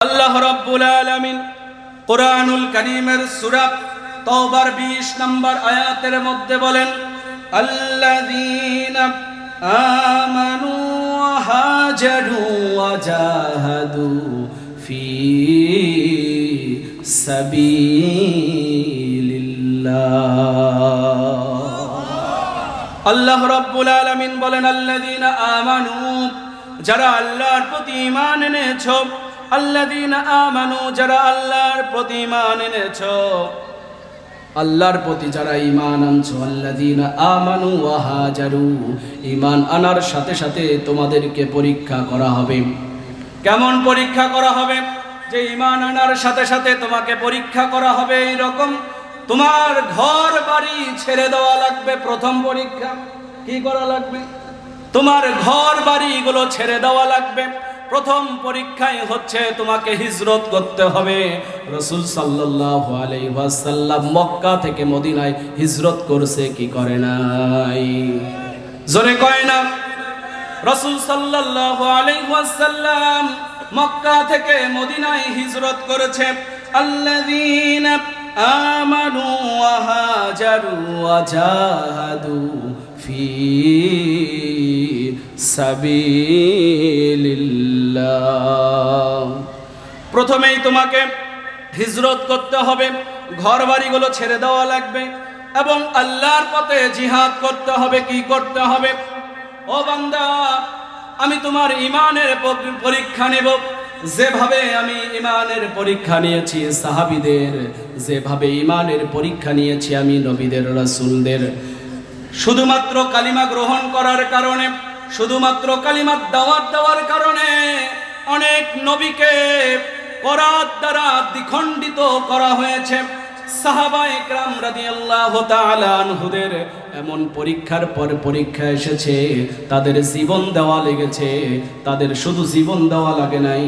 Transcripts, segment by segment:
আল্লাহ রাব্বুল আলামিন কুরআনুল কারীমের সূরা তাওবার 20 নম্বর আয়াতের মধ্যে বলেন, আল্লাযীনা আমানু ওয়া হাজারু ওয়া জাহাদু ফি সাবিলিল্লাহ। আল্লাহ রাব্বুল আলামিন বলেন, আল্লাযীনা আমানু, যারা আল্লাহর প্রতি ঈমান এনেছো। আল্লাযীনা আমানু, যারা আল্লাহর প্রতি ঈমান এনেছো, আল্লাহর প্রতি যারা ঈমান আনছো। আল্লাযীনা আমানু ওয়া হাজারু, ঈমান আনার সাথে সাথে তোমাদেরকে পরীক্ষা করা হবে। কেমন পরীক্ষা করা হবে? যে ঈমান আনার সাথে সাথে তোমাকে পরীক্ষা করা হবে এইরকম, তোমার ঘর বাড়ি ছেড়ে দেওয়া লাগবে। প্রথম পরীক্ষা কি করা লাগবে? তোমার ঘর বাড়িগুলো ছেড়ে দেওয়া লাগবে। প্রথম পরীক্ষাই হচ্ছে তোমাকে হিজরত করতে হবে। রাসূল সাল্লাল্লাহু আলাইহি ওয়াসাল্লাম মক্কা থেকে মদিনায় হিজরত করছে কি করে নাই? জোরে কয় না। রাসূল সাল্লাল্লাহু আলাইহি ওয়াসাল্লাম মক্কা থেকে মদিনায় হিজরত করেছে। আল্লাযীনা আমানু ওয়া হাজারু ওয়া জাহাদু ফি সাবিলিল্লাহ। প্রথমেই তোমাকে হিজরত করতে হবে, ঘর বাড়িগুলো ছেড়ে দেওয়া লাগবে এবং আল্লাহর পথে জিহাদ করতে হবে। কি করতে হবে? ও বান্দা, আমি তোমার ঈমানের পরীক্ষা নেব যেভাবে আমি ঈমানের পরীক্ষা নিয়েছি সাহাবীদের, যেভাবে ঈমানের পরীক্ষা নিয়েছি আমি নবীদের, রাসূলদের। শুধুমাত্র কালিমা গ্রহণ করার কারণে, শুধুমাত্র কালিমার দাওয়াত দেওয়ার কারণে অনেক নবীকে করাত দ্বারা দ্বিখণ্ডিত করা হয়েছে। সাহাবায়ে কেরাম রাদিয়াল্লাহু তাআলা আনহুদের এমন পরীক্ষার পর পরীক্ষা এসেছে, তাদের জীবন দেওয়া লেগেছে। তাদের শুধু জীবন দেওয়া লাগে নাই,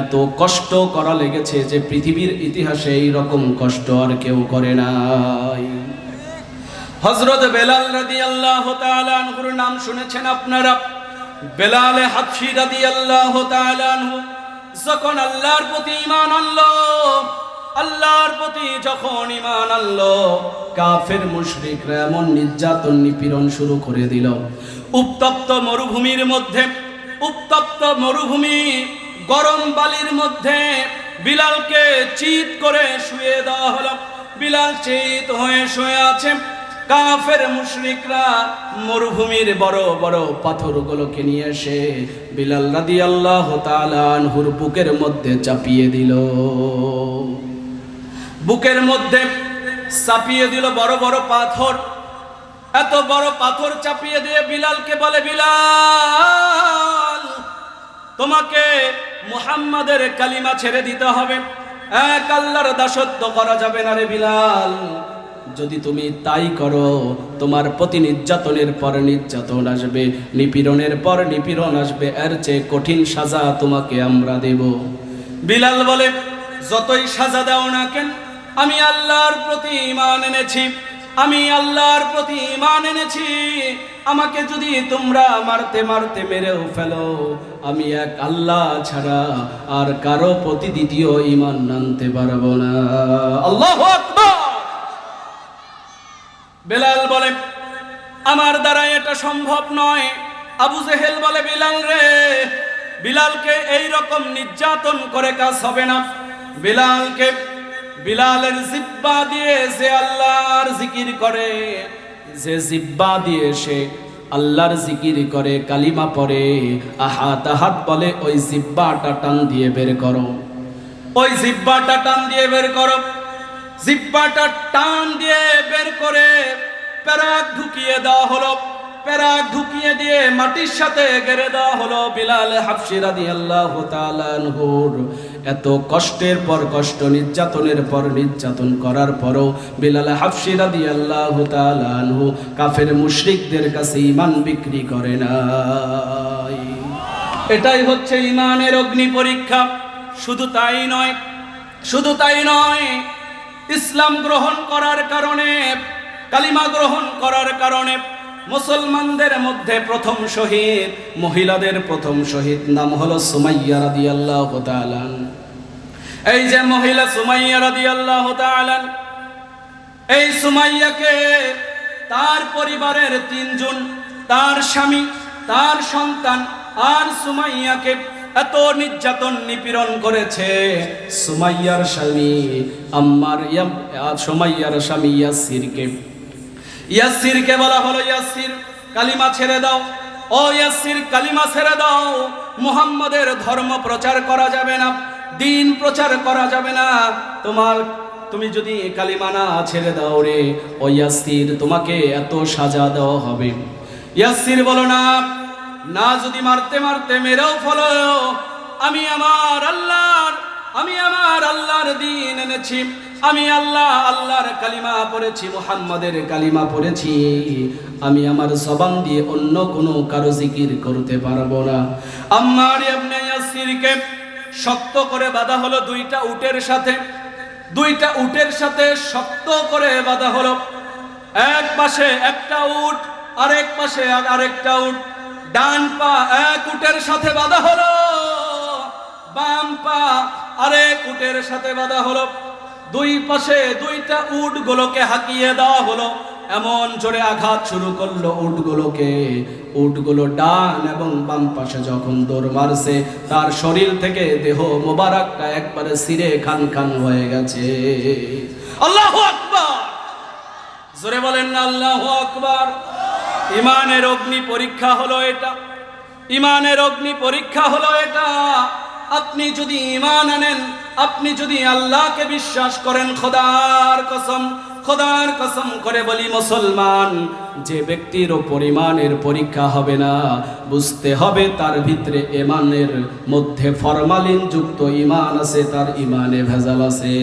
এত কষ্ট করা লেগেছে যে পৃথিবীর ইতিহাসে এই রকম কষ্ট আর কেউ করে নাই। হযরত বেলাল রাদিয়াল্লাহু তাআলা আনহুর নাম শুনেছেন আপনারা। বেলাল হাবশী রাদিয়াল্লাহু তাআলা আনহু যখন আল্লাহর প্রতি ঈমান আনলো, আল্লাহর প্রতি যখন ঈমান আনলো, কাফের মুশরিকরা এমন নির্যাতন নিপীড়ন শুরু করে দিল। উত্তপ্ত মরুভূমির মধ্যে, উত্তপ্ত মরুভূমি গরম বালির মধ্যে বিলালকে চিৎ করে শুয়ে দেওয়া হলো। বিলাল চিৎ হয়ে শুয়ে আছে। কাফের মুশরিকরা মরুভূমির বড় বড় পাথরগুলোকে নিয়ে এসে বিলাল রাদিয়াল্লাহু তাআলা আনহুর বুকের মধ্যে চাপিয়ে দিল। বুকের মধ্যে চাপিয়ে দিল বড় বড় পাথর। এত বড় পাথর চাপিয়ে দিয়ে বিলালকে বলে, বিলাল, তোমাকে মুহাম্মাদের কালিমা ছেড়ে দিতে হবে, এক আল্লাহর দাসত্ব করা যাবে না রে বিলাল। যদি তুমি তাই করো, তোমার প্রতি নির্যাতনের পর নির্যাতন আসবে, নিপীড়নের পর নিপীড়ন আসবে, এর চেয়ে কঠিন সাজা তোমাকে আমরা দেব। বিলাল বলে, যতই সাজা দাও না কেন, আমি আল্লাহর প্রতি ঈমান এনেছি, আমি আল্লাহর প্রতি ঈমান এনেছি। আমাকে যদি তোমরা মারতে মারতে মেরেও ফেলো, আমি এক আল্লাহ ছাড়া আর কারো প্রতি দ্বিতীয় ঈমান আনতে পারবো না। আল্লাহু আকবার। বেলাল বলে, আমার দ্বারা এটা সম্ভব নয়। আবু জেহেল বলে, বিলাল রে, বিলালকে এই রকম নির্যাতন করে কাজ হবে না। বিলালকে, বিলালের জিহ্বা দিয়ে যে আল্লাহর জিকির করে, যে জিহ্বা দিয়ে সে আল্লাহর জিকির করে, কালিমা পড়ে, আহাত আহাত বলে, ওই জিহ্বাটা টান দিয়ে বের করো, ওই জিহ্বাটা টান দিয়ে বের করো। জিহ্বাটা টান দিয়ে বের করে পেরাক ঢুকিয়ে দেওয়া হলো। পেরাক ঢুকিয়ে দিয়ে মাটির সাথে গেড়ে দেওয়া হলো। বিলাল হাবশী রাদিয়াল্লাহু তাআলা আনহুর এত কষ্টের পর কষ্ট, নির্যাতনের পর নির্যাতন করার পরও বিলাল হাবশী রাদিয়াল্লাহু তাআলা আনহু কাফের মুশরিকদের কাছে ঈমান বিক্রি করে নাই। এটাই হচ্ছে ঈমানের অগ্নি পরীক্ষা। শুধু তাই নয়, শুধু তাই নয়, ইসলাম গ্রহণ করার কারণে, কালিমা গ্রহণ করার কারণে মুসলমানদের মধ্যে প্রথম শহীদ, মহিলাদের প্রথম শহীদ নাম হলো সুমাইয়া রাদিয়াল্লাহু তাআলা। এই যে মহিলা সুমাইয়া রাদিয়াল্লাহু তাআলা, এই সুমাইয়াকে তার পরিবারের তিনজন, তার স্বামী, তার সন্তান আর সুমাইয়াকে এত নির্যাতন নিপীড়ন করেছে। সুমাইয়ার স্বামী সুমাইয়ার স্বামী ইয়াসিরকে বলা হলো, ইয়াসির কালিমা ছেড়ে দাও, ও ইয়াসির কালিমা ছেড়ে দাও, মুহাম্মাদের ধর্ম প্রচার করা যাবে না, দিন প্রচার করা যাবে না, তুমি যদি কালিমা না ছেড়ে দাও রে ও ইয়াসির, তোমাকে এত সাজা দেওয়া হবে। ইয়াসির বলো না, না যদি মারতে মারতে মেরেও ফেলো, আমি আমার আল্লাহর দ্বীন এনেছি, আমি আল্লাহর কালিমা পড়েছি, মুহাম্মাদের কালিমা পড়েছি, আমি আমার জবান দিয়ে অন্য কোনো কারো জিকির করতে পারবো না। আম্মার ইবনে ইয়াসিরকে শক্ত করে বাঁধা হলো দুইটা উটের সাথে শক্ত করে বাঁধা হলো। এক পাশে একটা উট, আরেক পাশে আরেকটা উট, ডান পা এক উটের সাথে বাঁধা হলো, বাম পা আরেক উটের সাথে বাঁধা হলো। দুই পাশে দুইটা উটগুলোকে হাঁকিয়ে দেওয়া হলো। এমন জোরে আঘাত শুরু করলো উটগুলো ডান এবং বাম পাশে যখন দৌড় মারছে, তার শরীর থেকে দেহ মোবারকটা একবারে ছিঁড়ে খান খান হয়ে গেছে। আল্লাহু আকবার, জোরে বলেন না আল্লাহু আকবার। ইমানের অগ্নি পরীক্ষা হলো এটা, ইমানের অগ্নি পরীক্ষা হলো এটা। আপনি যদি ঈমান আনেন, আপনি যদি আল্লাহকে বিশ্বাস করেন, খোদার কসম করে বলি মুসলমান, যে ব্যক্তির ওপর ঈমানের পরীক্ষা হবে না, বুঝতে হবে তার ভিতরে ঈমানের মধ্যে ফরমালিন যুক্ত ঈমান আছে, তার ঈমানে ভেজাল আছে।